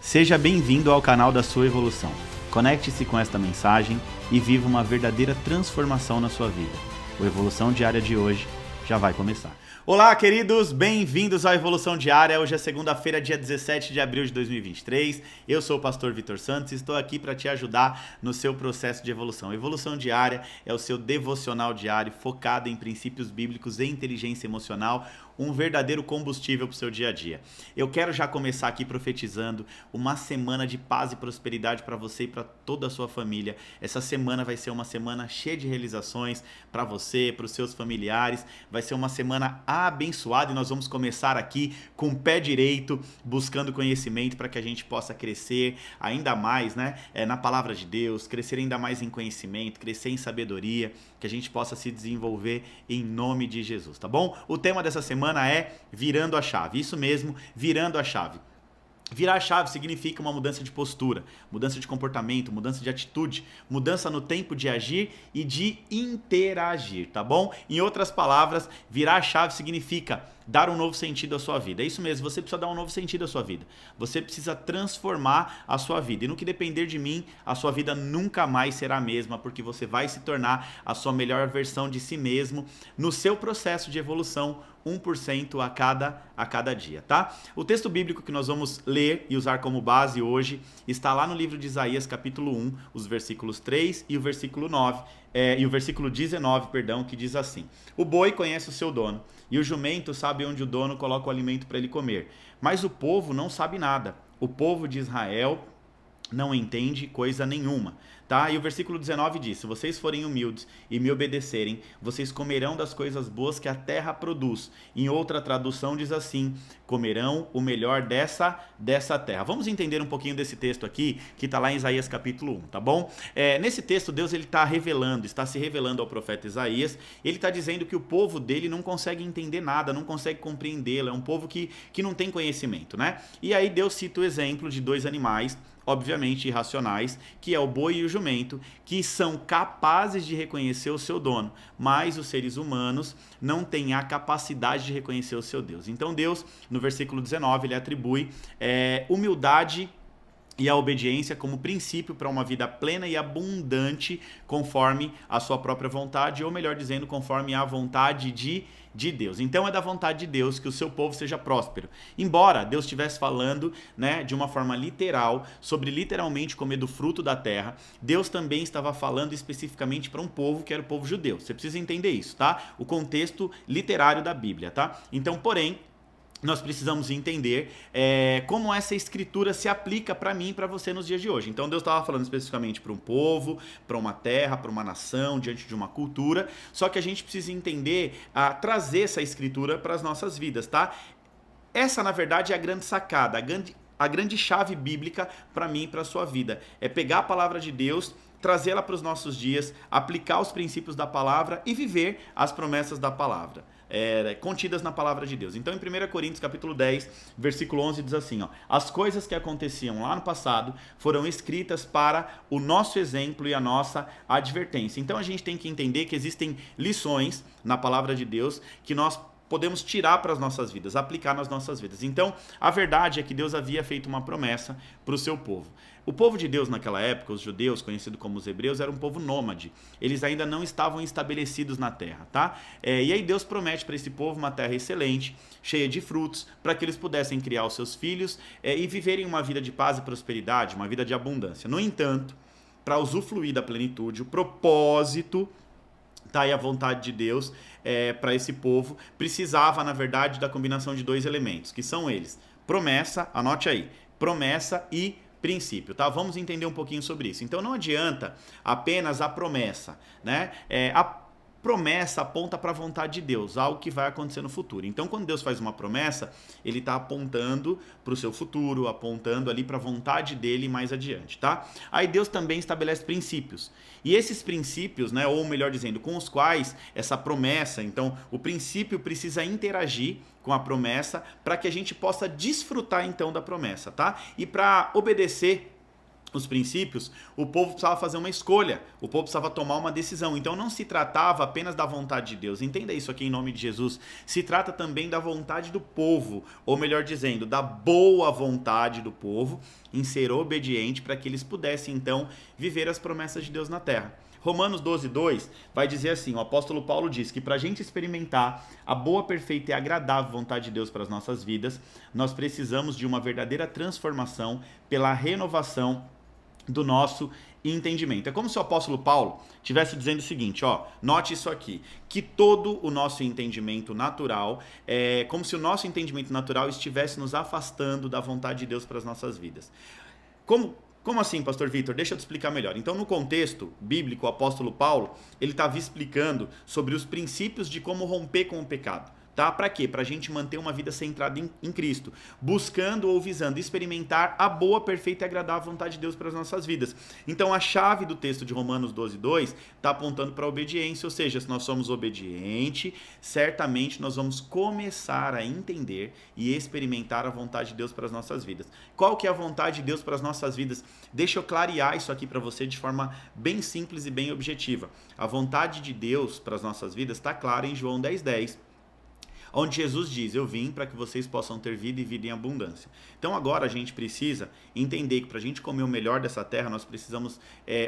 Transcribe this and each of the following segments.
Seja bem-vindo ao canal da sua evolução. Conecte-se com esta mensagem e viva uma verdadeira transformação na sua vida. O Evolução Diária de hoje já vai começar. Olá, queridos! Bem-vindos à Evolução Diária. Hoje é segunda-feira, dia 17 de abril de 2023. Eu sou o pastor Vitor Santos e estou aqui para te ajudar no seu processo de evolução. Evolução Diária é o seu devocional diário focado em princípios bíblicos e inteligência emocional, um verdadeiro combustível para o seu dia a dia. Eu quero já começar aqui profetizando uma semana de paz e prosperidade para você e para toda a sua família. Essa semana vai ser uma semana cheia de realizações para você, para os seus familiares. Vai ser uma semana abençoada e nós vamos começar aqui com o pé direito, buscando conhecimento para que a gente possa crescer ainda mais, né? Na palavra de Deus, crescer ainda mais em conhecimento, crescer em sabedoria, que a gente possa se desenvolver em nome de Jesus, tá bom? O tema dessa semana é virando a chave. Isso mesmo, virando a chave. Virar a chave significa uma mudança de postura, mudança de comportamento, mudança de atitude, mudança no tempo de agir e de interagir, tá bom? Em outras palavras, virar a chave significa dar um novo sentido à sua vida. É isso mesmo, você precisa dar um novo sentido à sua vida. Você precisa transformar a sua vida. E no que depender de mim, a sua vida nunca mais será a mesma, porque você vai se tornar a sua melhor versão de si mesmo no seu processo de evolução, 1% a cada dia, tá? O texto bíblico que nós vamos ler e usar como base hoje está lá no livro de Isaías, capítulo 1, os versículos 3 e o versículo 9, e o versículo 19, que diz assim: O boi conhece o seu dono, e o jumento sabe onde o dono coloca o alimento para ele comer. Mas o povo não sabe nada. O povo de Israel não entende coisa nenhuma, tá? E o versículo 19 diz: se vocês forem humildes e me obedecerem, vocês comerão das coisas boas que a terra produz. Em outra tradução diz assim: comerão o melhor dessa terra. Vamos entender um pouquinho desse texto aqui, que está lá em Isaías capítulo 1, tá bom? Nesse texto, Deus está se revelando ao profeta Isaías. Ele está dizendo que o povo dele não consegue entender nada, não consegue compreendê-lo. É um povo que não tem conhecimento, né? E aí Deus cita o exemplo de dois animais, obviamente irracionais, que é o boi e o jumento, que são capazes de reconhecer o seu dono, mas os seres humanos não têm a capacidade de reconhecer o seu Deus. Então Deus, no versículo 19, ele atribui humildade e a obediência como princípio para uma vida plena e abundante conforme a sua própria vontade, ou melhor dizendo, conforme a vontade de Deus. Então é da vontade de Deus que o seu povo seja próspero. Embora Deus estivesse falando, né, de uma forma literal, sobre literalmente comer do fruto da terra, Deus também estava falando especificamente para um povo que era o povo judeu. Você precisa entender isso, tá? O contexto literário da Bíblia, tá? Então, porém, nós precisamos entender como essa escritura se aplica para mim e para você nos dias de hoje. Então Deus estava falando especificamente para um povo, para uma terra, para uma nação, diante de uma cultura. Só que a gente precisa entender, trazer essa escritura para as nossas vidas, tá? Essa, na verdade, é a grande sacada, a grande chave bíblica para mim e para a sua vida. É pegar a palavra de Deus, trazê-la para os nossos dias, aplicar os princípios da palavra e viver as promessas da palavra. Contidas na palavra de Deus. Então em 1 Coríntios capítulo 10, versículo 11 diz assim, ó: as coisas que aconteciam lá no passado foram escritas para o nosso exemplo e a nossa advertência. Então a gente tem que entender que existem lições na palavra de Deus que nós podemos tirar para as nossas vidas, aplicar nas nossas vidas. Então, a verdade é que Deus havia feito uma promessa para o seu povo. O povo de Deus naquela época, os judeus, conhecido como os hebreus, era um povo nômade. Eles ainda não estavam estabelecidos na terra, tá? E aí Deus promete para esse povo uma terra excelente, cheia de frutos, para que eles pudessem criar os seus filhos e viverem uma vida de paz e prosperidade, uma vida de abundância. No entanto, para usufruir da plenitude, o propósito, tá aí a vontade de Deus para esse povo, precisava, na verdade, da combinação de dois elementos, que são eles: promessa, anote aí, promessa e princípio, tá? Vamos entender um pouquinho sobre isso. Então não adianta apenas a promessa, né? A promessa aponta para a vontade de Deus, algo que vai acontecer no futuro. Então, quando Deus faz uma promessa, ele está apontando para o seu futuro, apontando ali para a vontade dele mais adiante, tá? Aí Deus também estabelece princípios. E esses princípios, né, ou melhor dizendo, com os quais essa promessa, então, o princípio precisa interagir com a promessa para que a gente possa desfrutar então da promessa, tá? E para obedecer os princípios, o povo precisava fazer uma escolha, o povo precisava tomar uma decisão. Então não se tratava apenas da vontade de Deus, entenda isso aqui em nome de Jesus, se trata também da vontade do povo, ou melhor dizendo, da boa vontade do povo em ser obediente para que eles pudessem então viver as promessas de Deus na terra. Romanos 12:2 vai dizer assim, o apóstolo Paulo diz que para a gente experimentar a boa, perfeita e agradável vontade de Deus para as nossas vidas, nós precisamos de uma verdadeira transformação pela renovação do nosso entendimento. É como se o apóstolo Paulo estivesse dizendo o seguinte, note isso aqui, que todo o nosso entendimento natural, como se o nosso entendimento natural estivesse nos afastando da vontade de Deus para as nossas vidas. Como assim, pastor Vitor? Deixa eu te explicar melhor. Então, no contexto bíblico, o apóstolo Paulo, ele estava explicando sobre os princípios de como romper com o pecado. Tá? Para quê? Para a gente manter uma vida centrada em Cristo, buscando ou visando experimentar a boa, perfeita e agradável vontade de Deus para as nossas vidas. Então a chave do texto de Romanos 12:2 está apontando para a obediência, ou seja, se nós somos obedientes, certamente nós vamos começar a entender e experimentar a vontade de Deus para as nossas vidas. Qual que é a vontade de Deus para as nossas vidas? Deixa eu clarear isso aqui para você de forma bem simples e bem objetiva. A vontade de Deus para as nossas vidas está clara em João 10:10. Onde Jesus diz, eu vim para que vocês possam ter vida e vida em abundância. Então agora a gente precisa entender que para a gente comer o melhor dessa terra, nós precisamos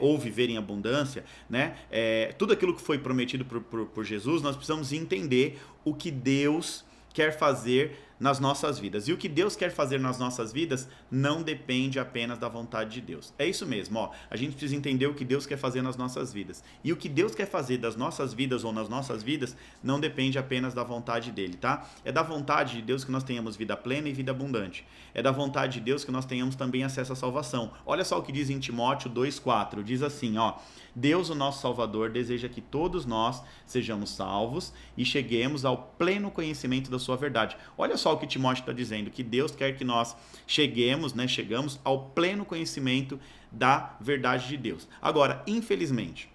ou viver em abundância, né? Tudo aquilo que foi prometido por Jesus, nós precisamos entender o que Deus quer fazer nas nossas vidas. E o que Deus quer fazer nas nossas vidas não depende apenas da vontade de Deus. É isso mesmo, a gente precisa entender o que Deus quer fazer nas nossas vidas. E o que Deus quer fazer das nossas vidas ou nas nossas vidas não depende apenas da vontade dele, tá? É da vontade de Deus que nós tenhamos vida plena e vida abundante. É da vontade de Deus que nós tenhamos também acesso à salvação. Olha só o que diz em Timóteo 2:4, diz assim, Deus, o nosso Salvador, deseja que todos nós sejamos salvos e cheguemos ao pleno conhecimento da sua verdade. Olha só o que Timóteo está dizendo, que Deus quer que nós chegamos ao pleno conhecimento da verdade de Deus. Agora, infelizmente,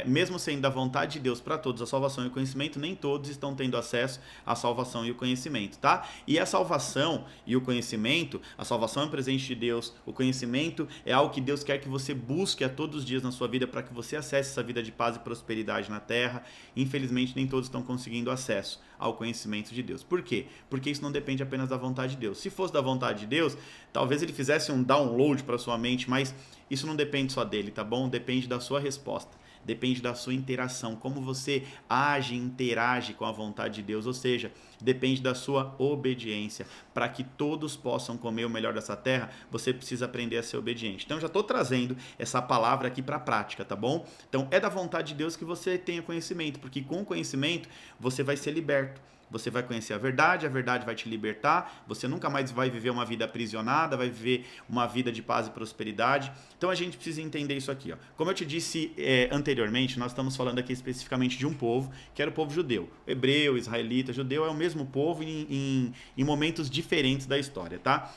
mesmo sendo da vontade de Deus para todos a salvação e o conhecimento, nem todos estão tendo acesso à salvação e o conhecimento, tá? E a salvação e o conhecimento, a salvação é um presente de Deus, o conhecimento é algo que Deus quer que você busque a todos os dias na sua vida para que você acesse essa vida de paz e prosperidade na terra. Infelizmente, nem todos estão conseguindo acesso ao conhecimento de Deus. Por quê? Porque isso não depende apenas da vontade de Deus. Se fosse da vontade de Deus, talvez ele fizesse um download para sua mente, mas isso não depende só dele, tá bom? Depende da sua resposta. Depende da sua interação, como você age e interage com a vontade de Deus, ou seja, depende da sua obediência. Para que todos possam comer o melhor dessa terra, você precisa aprender a ser obediente. Então, já estou trazendo essa palavra aqui para a prática, tá bom? Então, é da vontade de Deus que você tenha conhecimento, porque com o conhecimento você vai ser liberto. Você vai conhecer a verdade vai te libertar, você nunca mais vai viver uma vida aprisionada, vai viver uma vida de paz e prosperidade. Então a gente precisa entender isso aqui. Como eu te disse anteriormente, nós estamos falando aqui especificamente de um povo, que era o povo judeu. Hebreu, israelita, judeu é o mesmo povo em momentos diferentes da história, tá?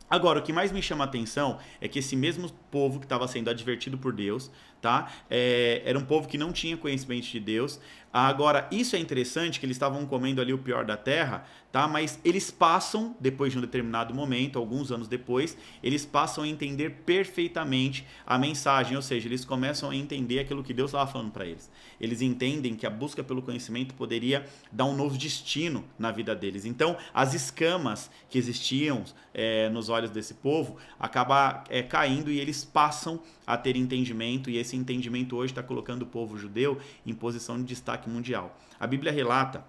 Agora, o que mais me chama a atenção é que esse mesmo povo que estava sendo advertido por Deus, tá? Era um povo que não tinha conhecimento de Deus. Agora, isso é interessante, que eles estavam comendo ali o pior da terra, tá? Mas eles passam, depois de um determinado momento, alguns anos depois, eles passam a entender perfeitamente a mensagem, ou seja, eles começam a entender aquilo que Deus estava falando para eles. Eles entendem que a busca pelo conhecimento poderia dar um novo destino na vida deles. Então, as escamas que existiam nos olhos desse povo acabam caindo e eles passam a ter entendimento, e esse entendimento hoje está colocando o povo judeu em posição de destaque mundial. A Bíblia relata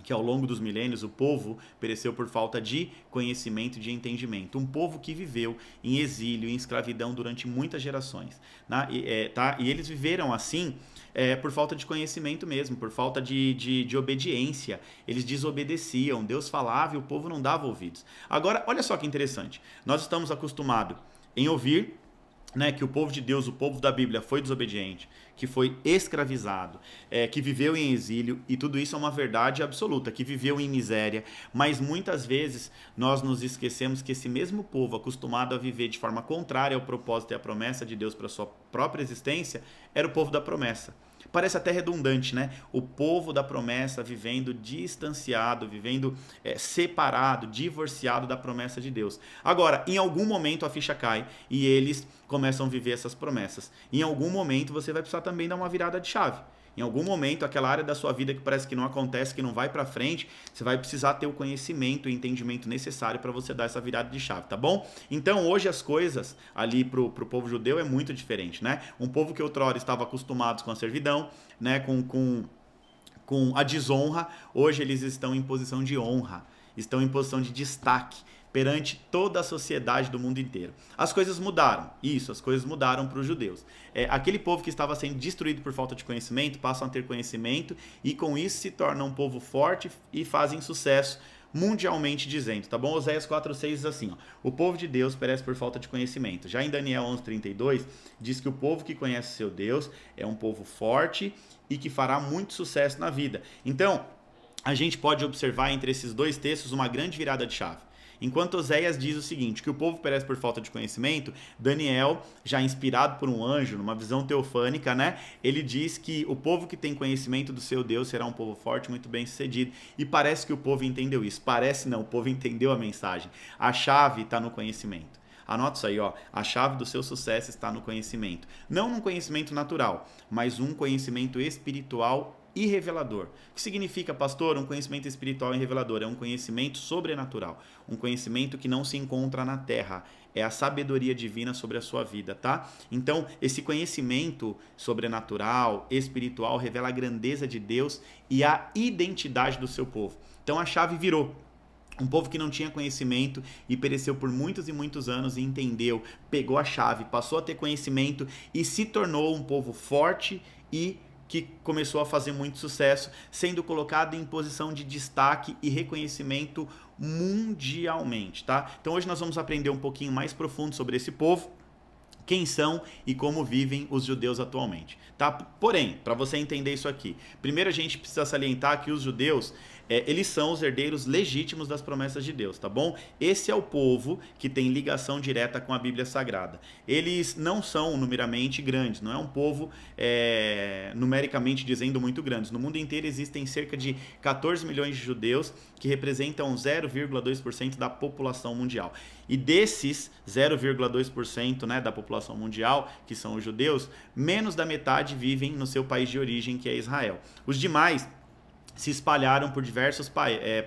que ao longo dos milênios o povo pereceu por falta de conhecimento e de entendimento. Um povo que viveu em exílio, em escravidão durante muitas gerações. Né? E eles viveram assim por falta de conhecimento mesmo, por falta de obediência. Eles desobedeciam, Deus falava e o povo não dava ouvidos. Agora, olha só que interessante. Nós estamos acostumados em ouvir que o povo de Deus, o povo da Bíblia foi desobediente, que foi escravizado, que viveu em exílio, e tudo isso é uma verdade absoluta, que viveu em miséria, mas muitas vezes nós nos esquecemos que esse mesmo povo, acostumado a viver de forma contrária ao propósito e à promessa de Deus para a sua própria existência, era o povo da promessa. Parece até redundante, né? O povo da promessa vivendo distanciado, vivendo separado, divorciado da promessa de Deus. Agora, em algum momento a ficha cai e eles começam a viver essas promessas. Em algum momento você vai precisar também dar uma virada de chave. Em algum momento, aquela área da sua vida que parece que não acontece, que não vai para frente, você vai precisar ter o conhecimento e entendimento necessário para você dar essa virada de chave, tá bom? Então, hoje as coisas ali pro povo judeu é muito diferente, né? Um povo que outrora estava acostumado com a servidão, né? Com a desonra, hoje eles estão em posição de honra, estão em posição de destaque perante toda a sociedade do mundo inteiro. As coisas mudaram, as coisas mudaram para os judeus. Aquele povo que estava sendo destruído por falta de conhecimento, passam a ter conhecimento e com isso se torna um povo forte e fazem sucesso mundialmente dizendo, tá bom? Oséias 4,6 diz assim, ó, o povo de Deus perece por falta de conhecimento. Já em Daniel 11,32 diz que o povo que conhece seu Deus é um povo forte e que fará muito sucesso na vida. Então, a gente pode observar entre esses dois textos uma grande virada de chave. Enquanto Oséias diz o seguinte, que o povo perece por falta de conhecimento, Daniel, já inspirado por um anjo, numa visão teofânica, né? Ele diz que o povo que tem conhecimento do seu Deus será um povo forte, muito bem sucedido. E parece que o povo entendeu isso. Parece não, o povo entendeu a mensagem. A chave está no conhecimento. Anota isso aí, ó. A chave do seu sucesso está no conhecimento. Não num conhecimento natural, mas um conhecimento espiritual e revelador. O que significa, pastor, um conhecimento espiritual e revelador? É um conhecimento sobrenatural, um conhecimento que não se encontra na terra, é a sabedoria divina sobre a sua vida, tá? Então, esse conhecimento sobrenatural, espiritual, revela a grandeza de Deus e a identidade do seu povo. Então, a chave virou. Um povo que não tinha conhecimento e pereceu por muitos e muitos anos e entendeu, pegou a chave, passou a ter conhecimento e se tornou um povo forte e que começou a fazer muito sucesso, sendo colocado em posição de destaque e reconhecimento mundialmente, tá? Então hoje nós vamos aprender um pouquinho mais profundo sobre esse povo, quem são e como vivem os judeus atualmente, tá? Porém, para você entender isso aqui, primeiro a gente precisa salientar que os judeus, eles são os herdeiros legítimos das promessas de Deus, tá bom? Esse é o povo que tem ligação direta com a Bíblia Sagrada. Eles não são numericamente grandes, não é um povo numericamente dizendo muito grandes. No mundo inteiro existem cerca de 14 milhões de judeus que representam 0,2% da população mundial. E desses 0,2%, né, da população mundial, que são os judeus, menos da metade vivem no seu país de origem, que é Israel. Os demais se espalharam por diversos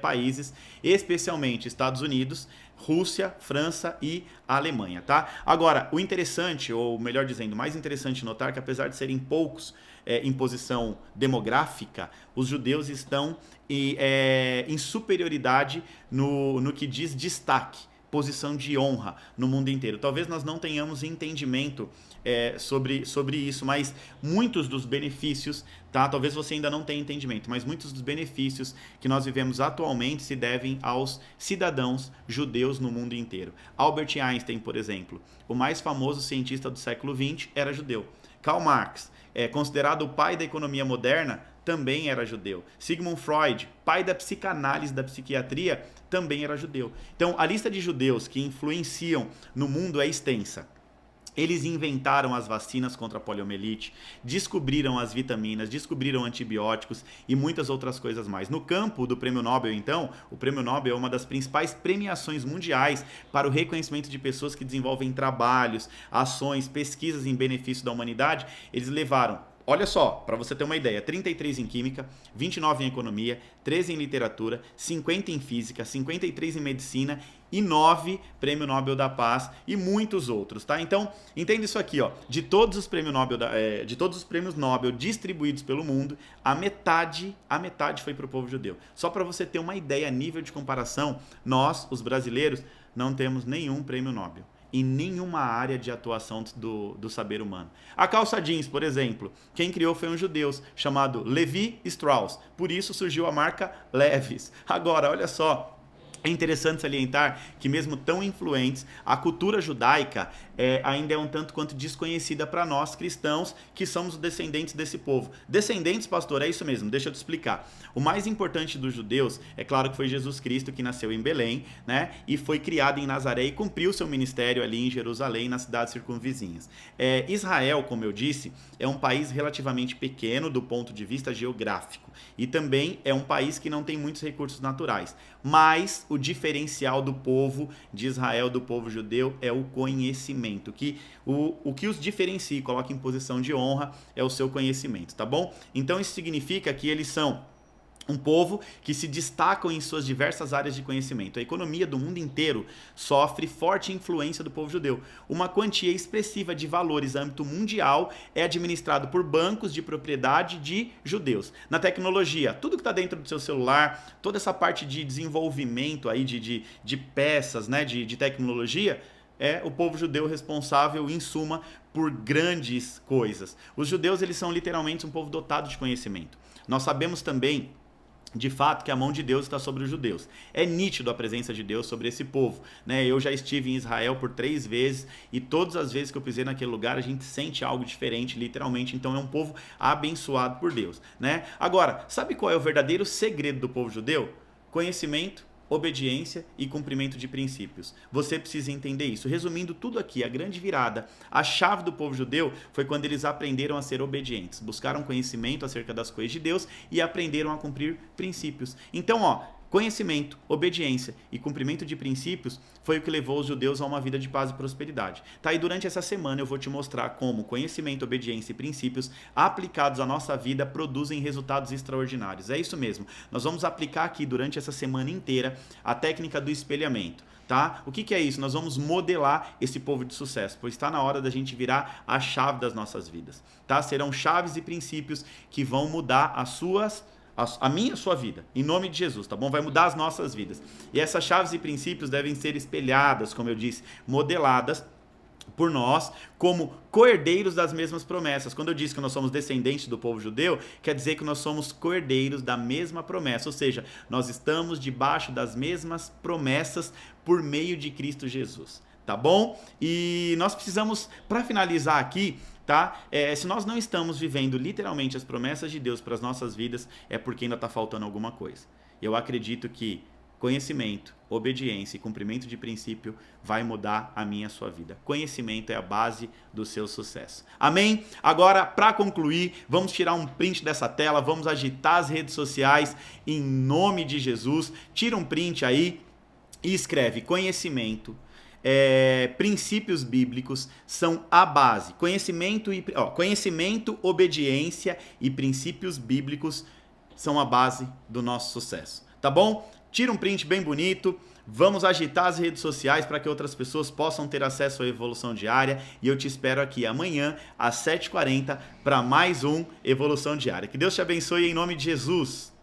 países, especialmente Estados Unidos, Rússia, França e Alemanha, tá? Agora, o interessante, ou melhor dizendo, mais interessante notar que apesar de serem poucos em posição demográfica, os judeus estão em superioridade no que diz destaque, posição de honra no mundo inteiro. Talvez nós não tenhamos entendimento sobre isso, mas muitos dos benefícios, tá? Talvez você ainda não tenha entendimento, mas muitos dos benefícios que nós vivemos atualmente se devem aos cidadãos judeus no mundo inteiro. Albert Einstein, por exemplo, o mais famoso cientista do século XX, era judeu. Karl Marx, considerado o pai da economia moderna, também era judeu. Sigmund Freud, pai da psicanálise, da psiquiatria, também era judeu. Então, a lista de judeus que influenciam no mundo é extensa. Eles inventaram as vacinas contra a poliomielite, descobriram as vitaminas, descobriram antibióticos e muitas outras coisas mais. No campo do Prêmio Nobel, então, o Prêmio Nobel é uma das principais premiações mundiais para o reconhecimento de pessoas que desenvolvem trabalhos, ações, pesquisas em benefício da humanidade. Eles levaram, olha só, para você ter uma ideia, 33 em Química, 29 em Economia, 13 em Literatura, 50 em Física, 53 em Medicina e 9 Prêmio Nobel da Paz e muitos outros, tá? Então, entenda isso aqui, ó, de todos os prêmios Nobel distribuídos pelo mundo, a metade foi para o povo judeu. Só para você ter uma ideia a nível de comparação, nós, os brasileiros, não temos nenhum Prêmio Nobel em nenhuma área de atuação do saber humano. A calça jeans, por exemplo, quem criou foi um judeu chamado Levi Strauss. Por isso surgiu a marca Levi's. Agora, olha só, É interessante salientar que mesmo tão influentes, a cultura judaica ainda é um tanto quanto desconhecida para nós cristãos que somos descendentes desse povo. Descendentes, pastor, é isso mesmo, deixa eu te explicar. O mais importante dos judeus, é claro que foi Jesus Cristo, que nasceu em Belém, né, e foi criado em Nazaré e cumpriu seu ministério ali em Jerusalém, nas cidades circunvizinhas. Israel, como eu disse, é um país relativamente pequeno do ponto de vista geográfico e também é um país que não tem muitos recursos naturais, mas o diferencial do povo de Israel, do povo judeu, é o conhecimento. O que os diferencia e coloca em posição de honra é o seu conhecimento, tá bom? Então isso significa que eles são um povo que se destacam em suas diversas áreas de conhecimento. A economia do mundo inteiro sofre forte influência do povo judeu. Uma quantia expressiva de valores a âmbito mundial é administrado por bancos de propriedade de judeus. Na tecnologia, tudo que está dentro do seu celular, toda essa parte de desenvolvimento aí de peças, né, de tecnologia, é o povo judeu responsável, em suma, por grandes coisas. Os judeus, eles são literalmente um povo dotado de conhecimento. Nós sabemos também, de fato, que a mão de Deus está sobre os judeus. É nítido a presença de Deus sobre esse povo, né? Eu já estive em Israel por 3 vezes e todas as vezes que eu pisei naquele lugar a gente sente algo diferente, literalmente. Então é um povo abençoado por Deus, né? Agora, sabe qual é o verdadeiro segredo do povo judeu? Conhecimento, obediência e cumprimento de princípios. Você precisa entender isso. Resumindo tudo aqui, a grande virada, a chave do povo judeu foi quando eles aprenderam a ser obedientes, buscaram conhecimento acerca das coisas de Deus e aprenderam a cumprir princípios. Então, conhecimento, obediência e cumprimento de princípios foi o que levou os judeus a uma vida de paz e prosperidade. Tá? E durante essa semana eu vou te mostrar como conhecimento, obediência e princípios aplicados à nossa vida produzem resultados extraordinários. É isso mesmo. Nós vamos aplicar aqui durante essa semana inteira a técnica do espelhamento. Tá? O que é isso? Nós vamos modelar esse povo de sucesso, pois está na hora da gente virar a chave das nossas vidas. Tá? Serão chaves e princípios que vão mudar a minha e a sua vida, em nome de Jesus, tá bom? Vai mudar as nossas vidas. E essas chaves e princípios devem ser espelhadas, como eu disse, modeladas por nós como co-herdeiros das mesmas promessas. Quando eu disse que nós somos descendentes do povo judeu, quer dizer que nós somos co-herdeiros da mesma promessa, ou seja, nós estamos debaixo das mesmas promessas por meio de Cristo Jesus, tá bom? E nós precisamos, para finalizar aqui, tá? Se nós não estamos vivendo literalmente as promessas de Deus para as nossas vidas, é porque ainda está faltando alguma coisa. Eu acredito que conhecimento, obediência e cumprimento de princípio vai mudar a minha e a sua vida. Conhecimento é a base do seu sucesso. Amém? Agora, para concluir, vamos tirar um print dessa tela, vamos agitar as redes sociais em nome de Jesus. Tira um print aí e escreve conhecimento. Princípios bíblicos são a base. Conhecimento, obediência e princípios bíblicos são a base do nosso sucesso. Tá bom? Tira um print bem bonito. Vamos agitar as redes sociais para que outras pessoas possam ter acesso à Evolução Diária. E eu te espero aqui amanhã às 7h40 para mais um Evolução Diária. Que Deus te abençoe em nome de Jesus.